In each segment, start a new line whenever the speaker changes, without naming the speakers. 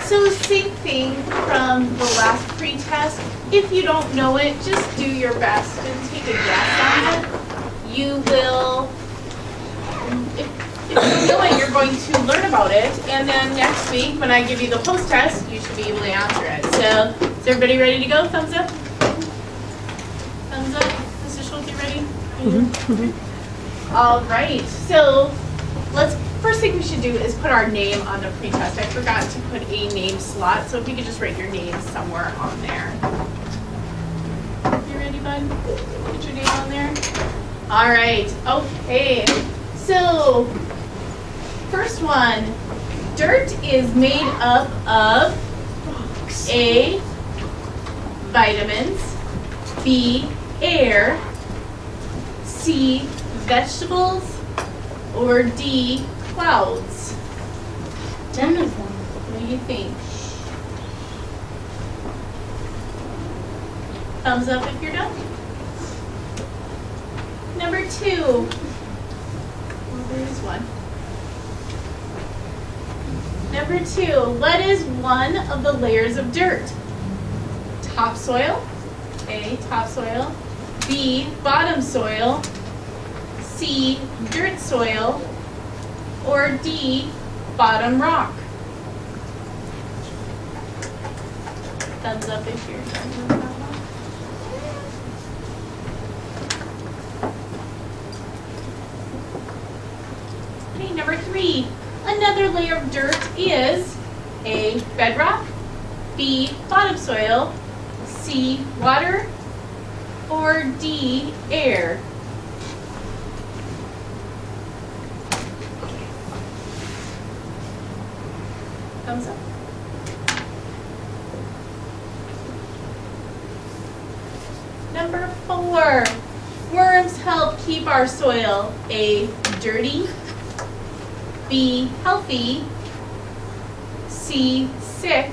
So same thing from the last pre-test. If you don't know it, just do your best and take a guess on it. You will, if you don't know it, you're going to learn about it. And then next week, when I give you the post-test, you should be able to answer it. So is everybody ready to go? Thumbs up? Thumbs up? Mr. Schultz, you ready? All right. So first thing we should do is put our name on the pretest. I forgot to put a name slot, so if you could just write your name somewhere on there. You ready, bud? Put your name on there. All right. Okay. So, first one. Dirt is made up of A, vitamins, B, air, C, vegetables, or D, clouds?
None of them.
What do you think? Thumbs up if you're done. Number 2. Well, there's one. Number 2. What is one of the layers of dirt? Topsoil. A, topsoil. B, bottom soil. C, dirt soil. Or D, bottom rock? Thumbs up if you're done with that one. Okay, number 3. Another layer of dirt is A, bedrock, B, bottom soil, C, water, or D, air? Thumbs up. Number 4. Worms help keep our soil A, dirty, B, healthy, C, sick,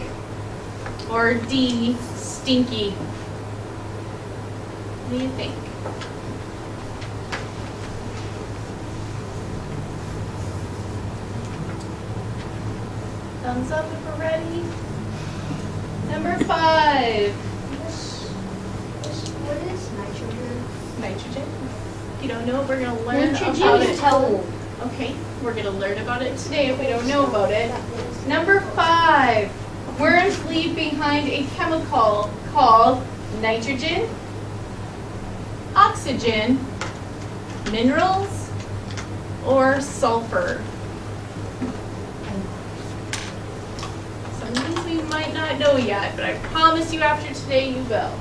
or D, stinky? What do you think? Thumbs up if we're ready. Number 5.
What is nitrogen?
Nitrogen. If you don't know, we're going to learn about
Nitrogen
it.
is total.
Okay, we're going to learn about it today if we don't know about it. Number 5. Worms leave behind a chemical called nitrogen, oxygen, minerals, or sulfur. Some of these we might not know yet, but I promise you after today you will.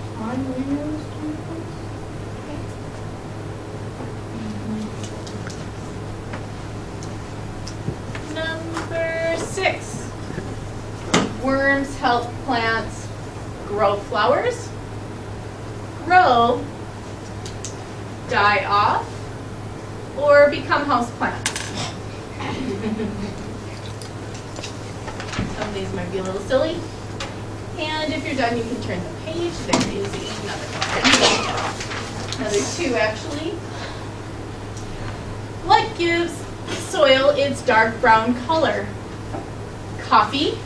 Number 6. Worms help plants grow flowers, grow, die off, or become houseplants. Some of these might be a little silly. And if you're done, you can turn the page. There is another one. Another 2, actually. What gives soil its dark brown color? Coffee,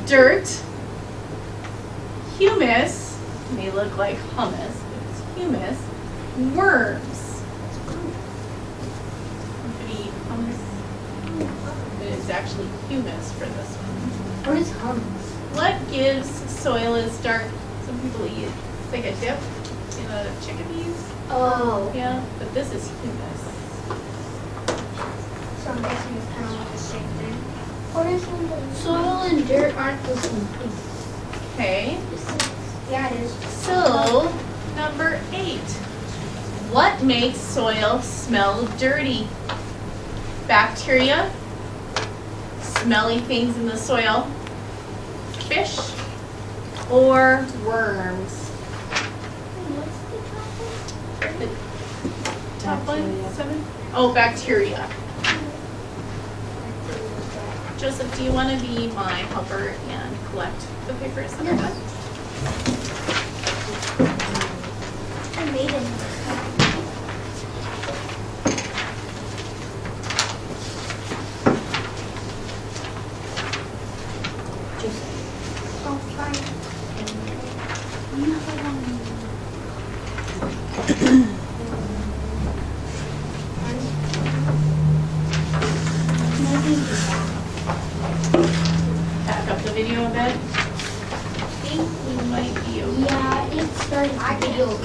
dirt, humus, may look like hummus, but it's humus, worms. Pretty hummus. But it's actually humus for this one.
What is hummus?
What gives soil its dark? Some people eat it. It's like a dip in a chickpeas.
Oh.
Yeah, but this is humus.
So I'm guessing it's kind of like the same thing. What is hummus? Soil and dirt aren't the same thing.
Okay.
Yeah, it is.
So, number 8. What makes soil smell dirty? Bacteria, smelly things in the soil, fish, or worms?
What's the
Top one, 7? Oh, bacteria. Joseph, do you want to be my helper and collect the papers that are done?
I made it.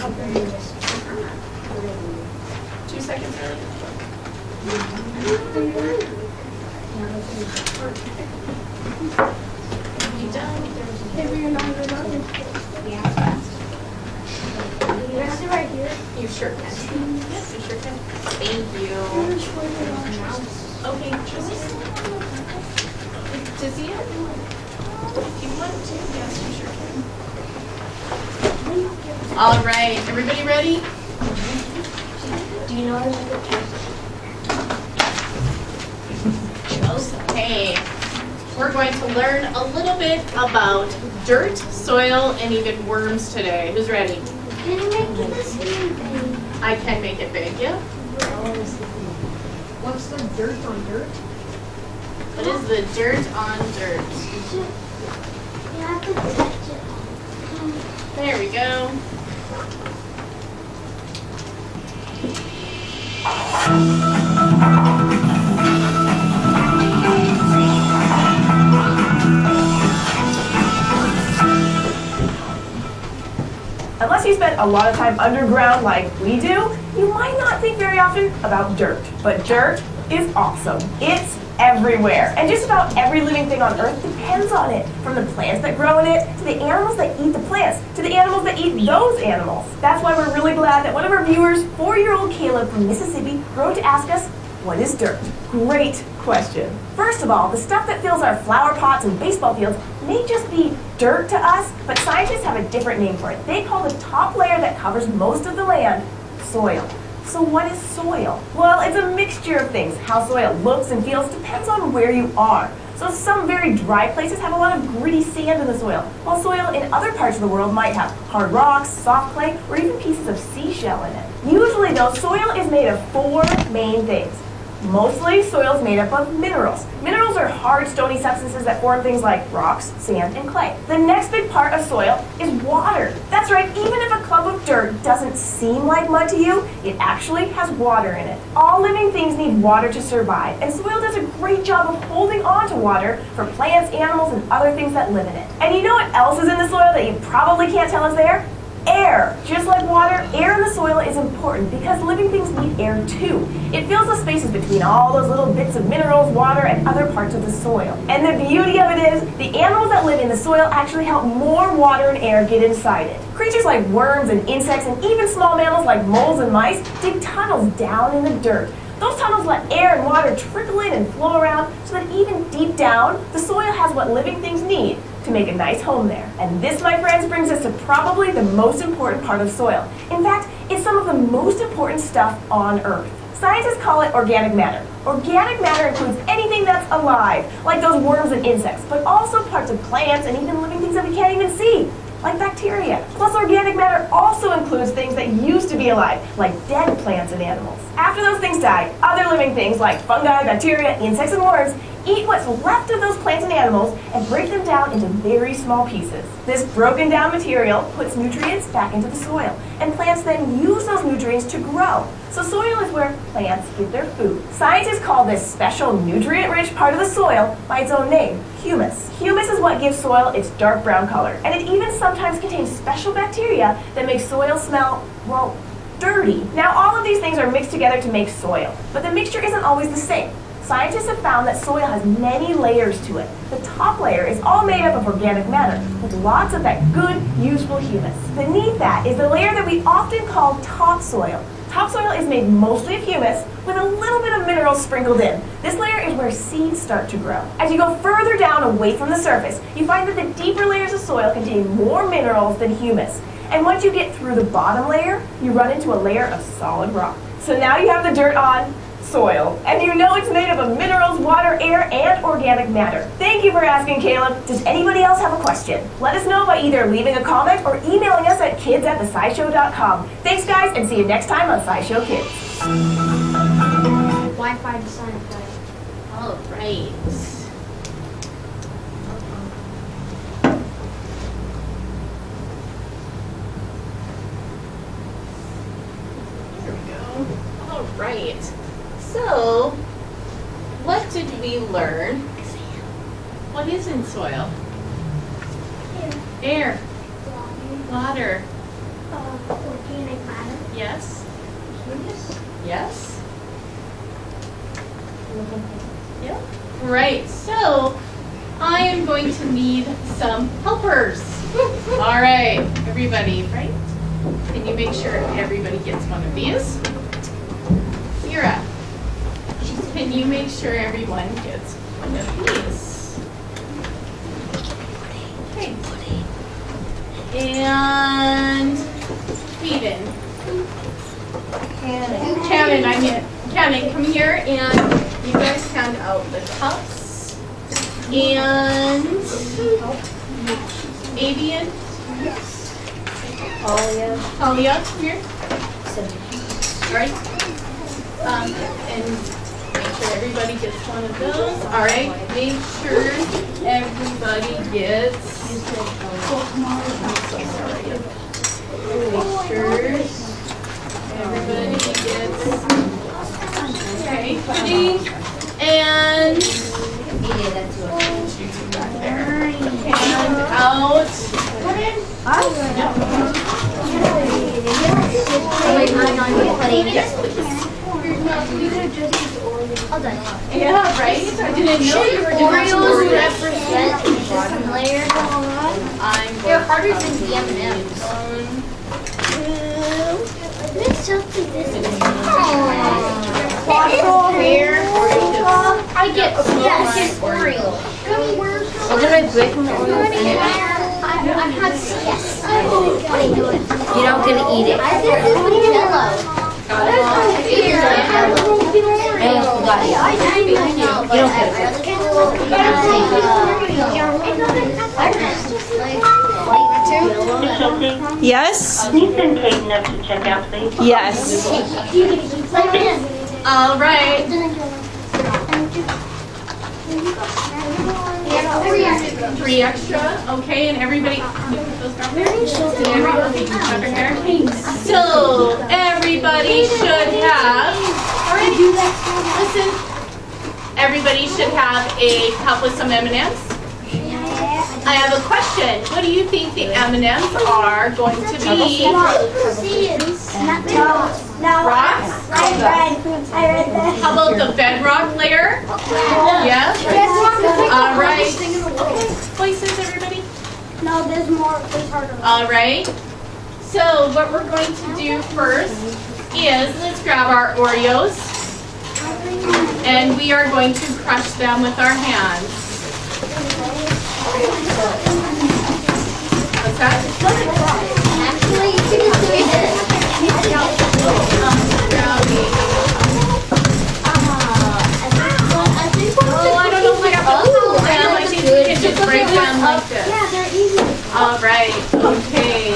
2 seconds early. You done?
Maybe you're not done.
Yeah.
Can I sit right here?
You sure can. Yes, you sure can. Thank you. Okay, does he have, if you want to, yes, you sure can. All right, everybody ready?
Do you know how to
Okay, we're going to learn a little bit about dirt, soil, and even worms today. Who's ready?
Can you make this thing?
I can make it big, yeah?
What's the dirt on dirt?
What is the dirt on dirt?
You have to touch it.
There we go.
Unless you spend a lot of time underground like we do, you might not think very often about dirt. But dirt is awesome. It's everywhere. And just about every living thing on Earth depends on it. From the plants that grow in it, to the animals that eat the plants, to the animals that eat those animals. That's why we're really glad that one of our viewers, 4-year-old Caleb from Mississippi, wrote to ask us, what is dirt? Great question. First of all, the stuff that fills our flower pots and baseball fields may just be dirt to us, but scientists have a different name for it. They call the top layer that covers most of the land soil. So what is soil? Well, it's a mixture of things. How soil looks and feels depends on where you are. So some very dry places have a lot of gritty sand in the soil, while soil in other parts of the world might have hard rocks, soft clay, or even pieces of seashell in it. Usually though, soil is made of 4 main things. Mostly, soil is made up of minerals. Minerals are hard, stony substances that form things like rocks, sand, and clay. The next big part of soil is water. That's right, even if a clump of dirt doesn't seem like mud to you, it actually has water in it. All living things need water to survive, and soil does a great job of holding on to water for plants, animals, and other things that live in it. And you know what else is in the soil that you probably can't tell is there? Air. Just like water, air in the soil is important because living things need air too. It fills the spaces between all those little bits of minerals, water, and other parts of the soil. And the beauty of it is, the animals that live in the soil actually help more water and air get inside it. Creatures like worms and insects and even small mammals like moles and mice dig tunnels down in the dirt. Those tunnels let air and water trickle in and flow around so that even deep down, the soil has what living things need to make a nice home there. And this, my friends, brings us to probably the most important part of soil. In fact, it's some of the most important stuff on Earth. Scientists call it organic matter. Organic matter includes anything that's alive, like those worms and insects, but also parts of plants and even living things that we can't even see, like bacteria. Plus, organic matter also includes things that used to be alive, like dead plants and animals. After those things die, other living things like fungi, bacteria, insects, and worms eat what's left of those plants and animals and break them down into very small pieces. This broken down material puts nutrients back into the soil, and plants then use those nutrients to grow. So soil is where plants get their food. Scientists call this special nutrient-rich part of the soil by its own name, humus. Humus is what gives soil its dark brown color, and it even sometimes contains special bacteria that make soil smell, well, dirty. Now all of these things are mixed together to make soil, but the mixture isn't always the same. Scientists have found that soil has many layers to it. The top layer is all made up of organic matter, with lots of that good, useful humus. Beneath that is the layer that we often call topsoil. Topsoil is made mostly of humus, with a little bit of minerals sprinkled in. This layer is where seeds start to grow. As you go further down away from the surface, you find that the deeper layers of soil contain more minerals than humus. And once you get through the bottom layer, you run into a layer of solid rock. So now you have the dirt on soil, and you know it's made up of minerals, water, air, and organic matter. Thank you for asking, Caleb. Does anybody else have a question? Let us know by either leaving a comment or emailing us at kids@thescishow.com. Thanks, guys, and see you next time on SciShow Kids.
Wi-Fi to sign up, guys.
All right. There we go. All right. So, what did we learn? What is in soil? Air, water,
Organic matter.
Yes. Yes. Yeah. Right. So I am going to need some helpers. All right, everybody, right? Can you make sure everybody gets one of these? Sierra, can you make sure everyone gets one of these? Okay. And Hayden. Cannon, come here and you guys hand out the cups. And Avian.
Yes.
Talia, come here. All right. And make sure everybody gets one of those. All right. Make sure everybody gets. I'm so sorry. Make sure everybody gets. Okay. Pudding and. Back there. Hand out. Yeah, right? I didn't know you were doing
Oreos represent this layer.
They're
harder than the M&M's. This something this is.
Here,
I get Oreo.
Well, did I break them?
I had yes.
You're not gonna eat it.
I did this vanilla.
I almost forgot it. You don't get it.
Yes?
Can you send Caden up to check out, please?
Yes.
all right. Three extra, okay, and everybody, can you put those down there? And everybody, over here. So, everybody should have, all right, listen, everybody should have a cup with some M&Ms. I have a question. What do you think the M&Ms are going to be? Rocks?
I read that.
How about the bedrock layer? Yes? All right. Okay, voices, everybody?
No, there's more. There's harder.
All right. So what we're going to do first is let's grab our Oreos and we are going to crush them with our hands. What's that?
Actually, you can just do this.
Oh, I don't know if I have to hold them. I think we can just break them like this.
Yeah, they're easy.
All right. Okay. A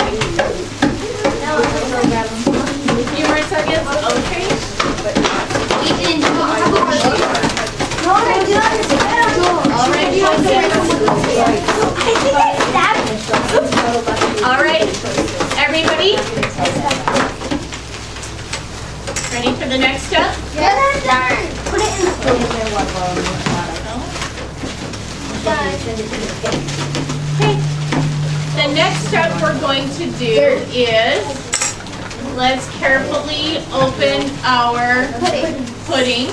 few more seconds. Okay.
No, I do understand.
All right. All right. Everybody. Ready for the next step?
Yes, put it in the food.
Okay. The next step we're going to do is let's carefully open our pudding.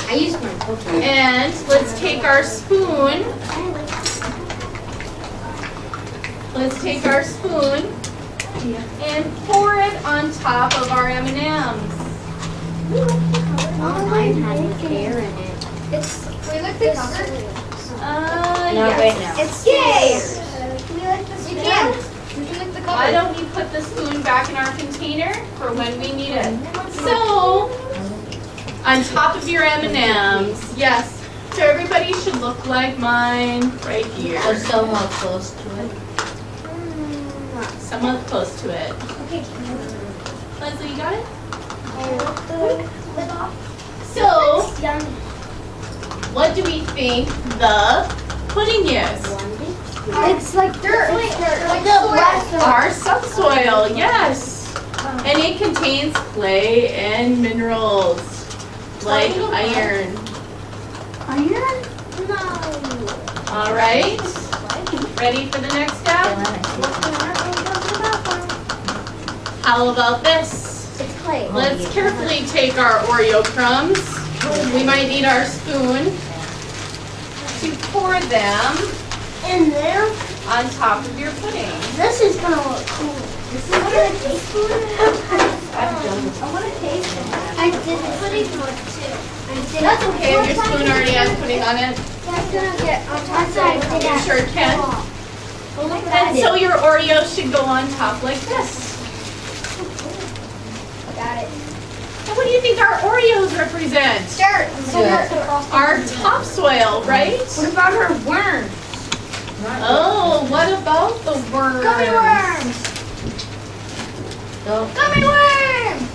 I used my cookie.
And let's take our spoon. Let's take our spoon and pour it on top of our M&Ms.
Mine has hair in it.
It's, we look this.
Not
Yes.
right now.
It's scared. We like this. You can. You can lick the
Why don't we put the spoon back in our container for when we need it? So, on top of your M&Ms, yes. So everybody should look like mine right here.
Or somewhat close to it.
Somewhat close to it.
Okay.
Leslie, you got it?
Lid off.
So,
Yummy.
what do we think the pudding is?
It's like dirt. Like the black
Our subsoil, yes. And it contains clay and minerals like iron.
iron? No.
All right. Ready for the next step?
What are we talking about?
How about this?
It's clay.
Let's carefully take our Oreo crumbs. We might need our spoon to pour them
In there.
on top of your pudding.
This is gonna look cool. This is gonna taste good. I want to taste it. I did pudding one too.
That's okay if your spoon already has pudding on it.
That's gonna get on top side.
You sure can. And so your Oreo should go on top like this.
Got it.
And what do you think our Oreos represent?
Dirt.
Our topsoil, right?
What about her worms?
Oh, what about the worms?
Gummy worms.
So
Gummy worms.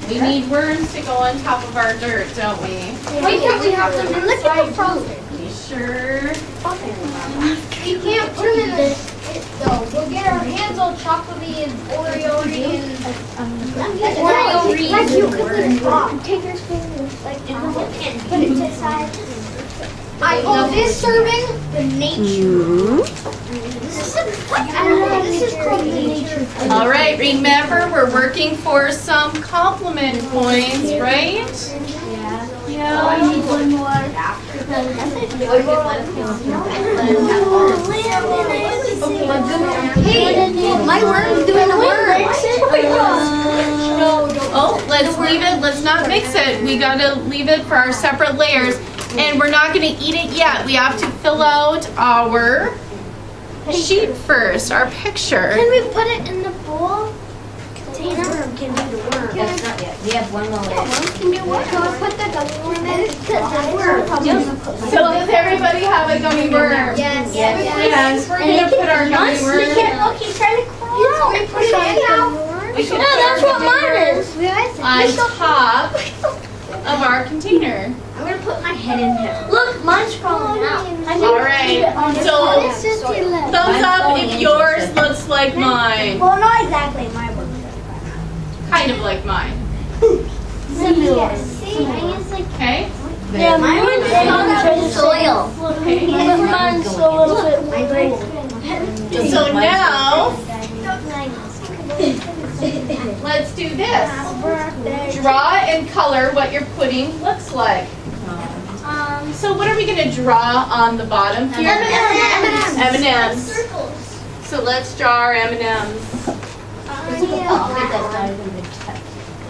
We need worms to go on top of our dirt, don't we?
Why can't we have them inside frozen?
You sure?
We can't put them in this. Though we'll get our hands all chocolatey and Oreo and like you could take your spoon like and put it to the side. I call this serving the nature. This is called the nature.
All right, remember we're working for some compliment points, right?
I need one more. Hey, my worm's doing the work.
Oh, let's leave it. Let's not mix it. We gotta leave it for our separate layers. And we're not gonna eat it yet. We have to fill out our sheet first, our picture.
Can we put it in the bowl container? Can we do the worm?
that's not yet. We have one more layer.
Can we put the gummy worm in? Because the worm.
So does everybody have a gummy worm?
Yes.
Yes, we're gonna put our gummy worm.
Look, he's trying to crawl out. We put it in now.
We should
No,
put
that's
our
what
gummy
mine
worm
is.
on top of our container.
I'm gonna put my head in here. Look, mine's crawling out.
All right. So thumbs up if yours looks like mine.
Well, not exactly. My one.
Kind of like mine.
Similar. See, mine's like.
Okay.
Yeah, mine was in soil.
Okay.
Mine's a little bit weird.
So now let's do this. Draw and color what your pudding looks like. So what are we going to draw on the bottom here? M&Ms.
Circles.
So let's draw our M&Ms.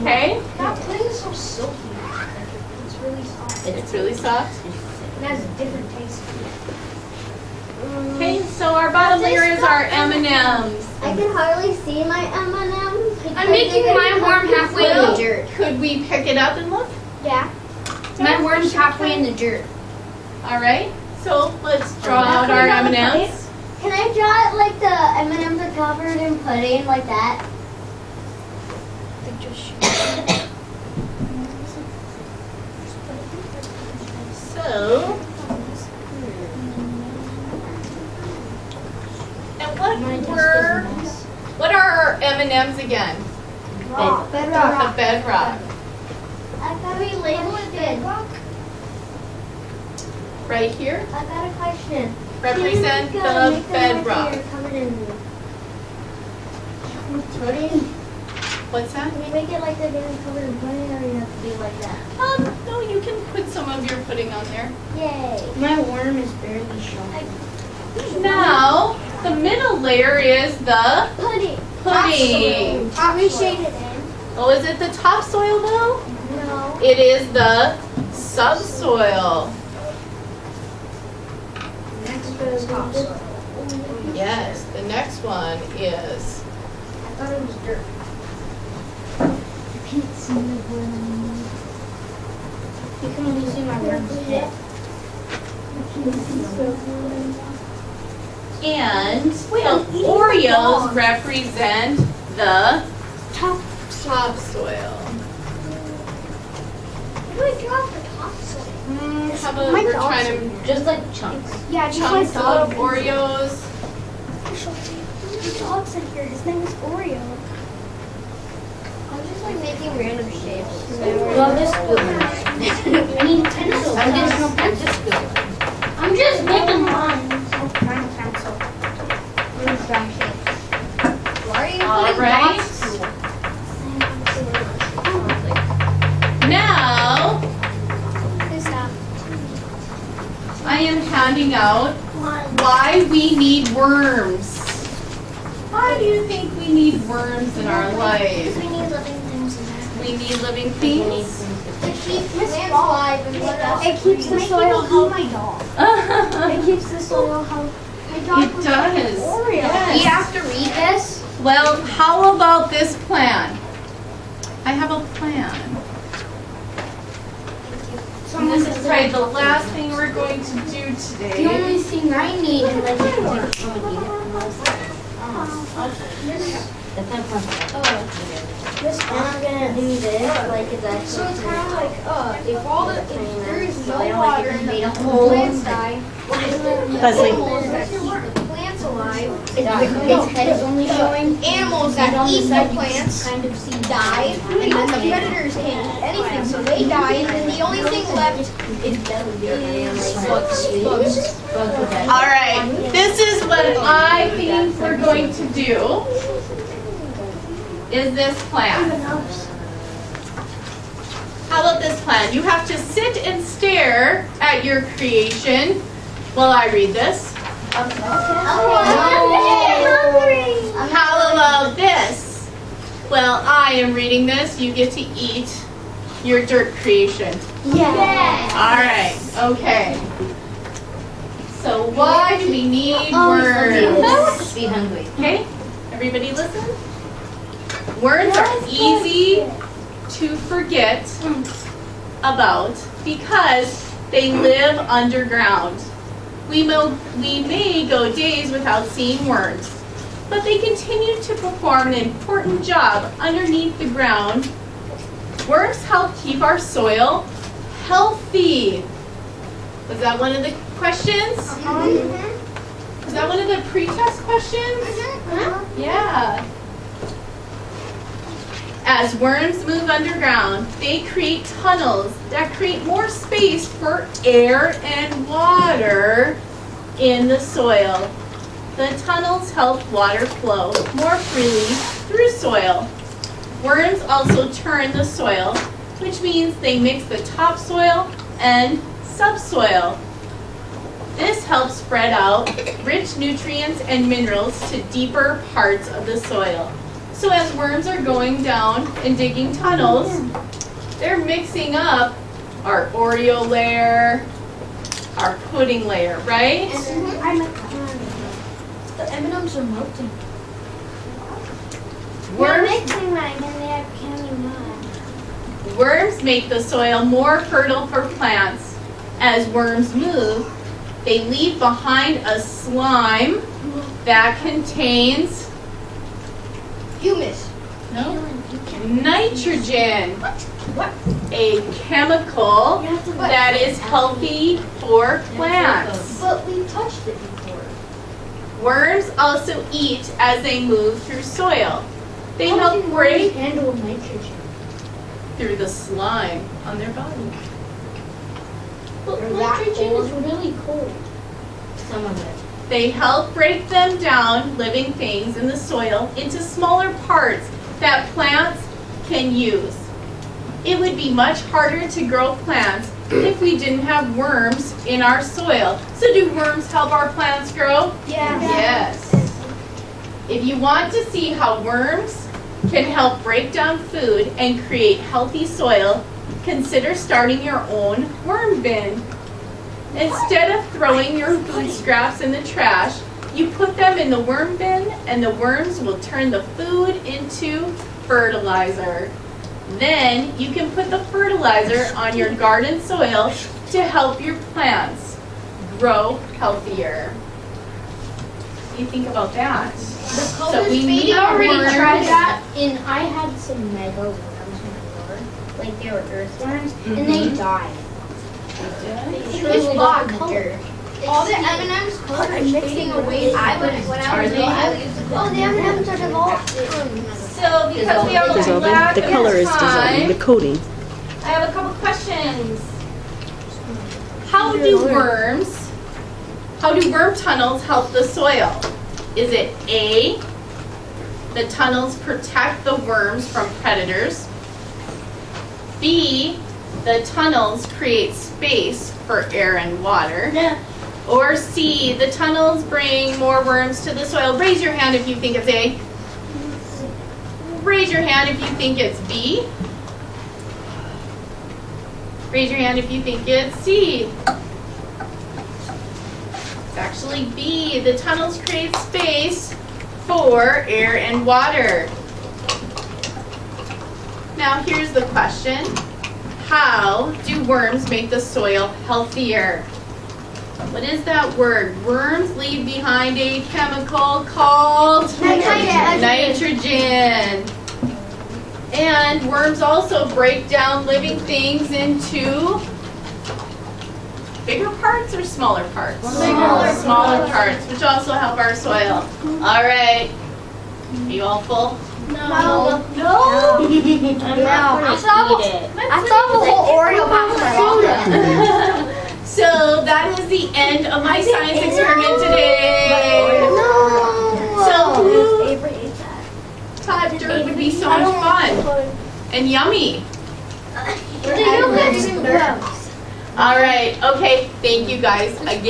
Okay?
That pudding is so silky. It's really soft.
It's really soft.
It has a different taste.
Okay, so our bottom layer is our M&Ms.
I can hardly see my M&Ms. I'm making my worm halfway in the dirt.
Could we pick it up and look?
Yeah. My worm's halfway in the dirt.
All right. So let's draw out our M&Ms.
Can I draw it like the M&Ms are covered in pudding, like that?
So, and what are our M&Ms again?
Rock.
The
Bedrock.
bedrock.
I thought we labeled it bedrock.
Right here
I got a question.
represent the bedrock.
Pudding?
What's that?
Can we make it like they're getting covered in pudding, or you have to be like that?
No, you can put some of your pudding on there.
Yay. My worm is barely showing.
Now, the middle layer is the
Pudding.
pudding.
Can we shade it in?
Oh, is it the topsoil though?
No.
It is the subsoil.
Next is topsoil.
Yes, the next one is.
I thought it was dirt. You can't see my worm. You can only see my worm's head.
And the Oreos represent the topsoil.
What do I draw for topsoil?
How about we're trying to
Just like chunks.
Yeah, just
chunks
like
of
dog.
Oreos.
There's dogs in here. His name is Oreo. I'm just like making random shapes.
Well, I'm just googling.
I need pencils.
I'm just googling.
I'm just making mine. Trying pencil. Why are you
All
putting
right.
dots?
am handing out why we need worms. Why do you think we need worms in our life?
We need living things in there.
We need living things.
It keeps plants alive and what else? It keeps the soil healthy. It keeps the soil healthy.
It does. Yes.
You have to read this.
Well, how about this plan? I have a plan. And this is probably the last thing we're going to do
The
today.
only thing I need is like
The plant plant.
this. I'm gonna do this like it's actually. So it's kind of like if all the if there is no water and the plants die.
Leslie.
The plants alive. Its head is only showing. Animals that eat the plants
Kind of seed.
die, and then the predators can't eat anything, so they die, and then the only thing left is bugs.
All right, this is what I think we're going to do. Is this plan? How about this plan? You have to sit and stare at your creation while I read this. How about this? Well, I am reading this. You get to eat your dirt creation.
Yeah.
All right, okay. So why do we need worms?
Be hungry.
Okay, everybody listen. Worms are easy to forget about because they live underground. We may go days without seeing worms, but they continue to perform an important job underneath the ground. Worms help keep our soil healthy. Was that one of the questions? Was that one of the pre-test questions? Yeah. As worms move underground, they create tunnels that create more space for air and water in the soil. The tunnels help water flow more freely through soil. Worms also turn the soil, which means they mix the topsoil and subsoil. This helps spread out rich nutrients and minerals to deeper parts of the soil. So as worms are going down and digging tunnels, they're mixing up our Oreo layer, our pudding layer, right?
The M&Ms are melting.
Worms,
mixing mine and they have candy mine.
worms make the soil more fertile for plants. As worms move, they leave behind a slime that contains
Humus.
nitrogen, a chemical that is healthy for plants.
But we touched it before.
Worms also eat as they move through soil. They help break
handle nitrogen.
through the slime on their body.
But nitrogen is really cold.
Some of it.
They help break them down, living things in the soil, into smaller parts that plants can use. It would be much harder to grow plants if we didn't have worms in our soil. So do worms help our plants grow?
Yeah.
Yes. If you want to see how worms can help break down food and create healthy soil, consider starting your own worm bin. Instead of throwing your food scraps in the trash, you put them in the worm bin and the worms will turn the food into fertilizer. Then you can put the fertilizer on your garden soil to help your plants grow healthier. What do you think about that? So we need
I already
worms.
tried that, and I had some mega worms in my yard. Like they were earthworms, and they died. They just block color. All the M&Ms color are fading away. When I was little, I used to go. Oh, the M&Ms are developing.
So because we have a
Dissolving.
lack
The
of
color is dissolving.
time,
The coating.
I have a couple questions. How do worm tunnels help the soil? Is it A, the tunnels protect the worms from predators? B, the tunnels create space for air and water? Or C, the tunnels bring more worms to the soil. Raise your hand if you think it's A. Raise your hand if you think it's B. Raise your hand if you think it's C. It's actually B. The tunnels create space for air and water. Now here's the question. How do worms make the soil healthier? What is that word? Worms leave behind a chemical called nitrogen. And worms also break down living things into bigger parts or smaller parts? Smaller parts, which also help our soil. All right. Are you all full?
No.
No?
I saw the whole Oreo box right off.
So that is the end of my science experiment today. So who thought dirt would be so much fun and yummy? All right. Okay. Thank you guys again.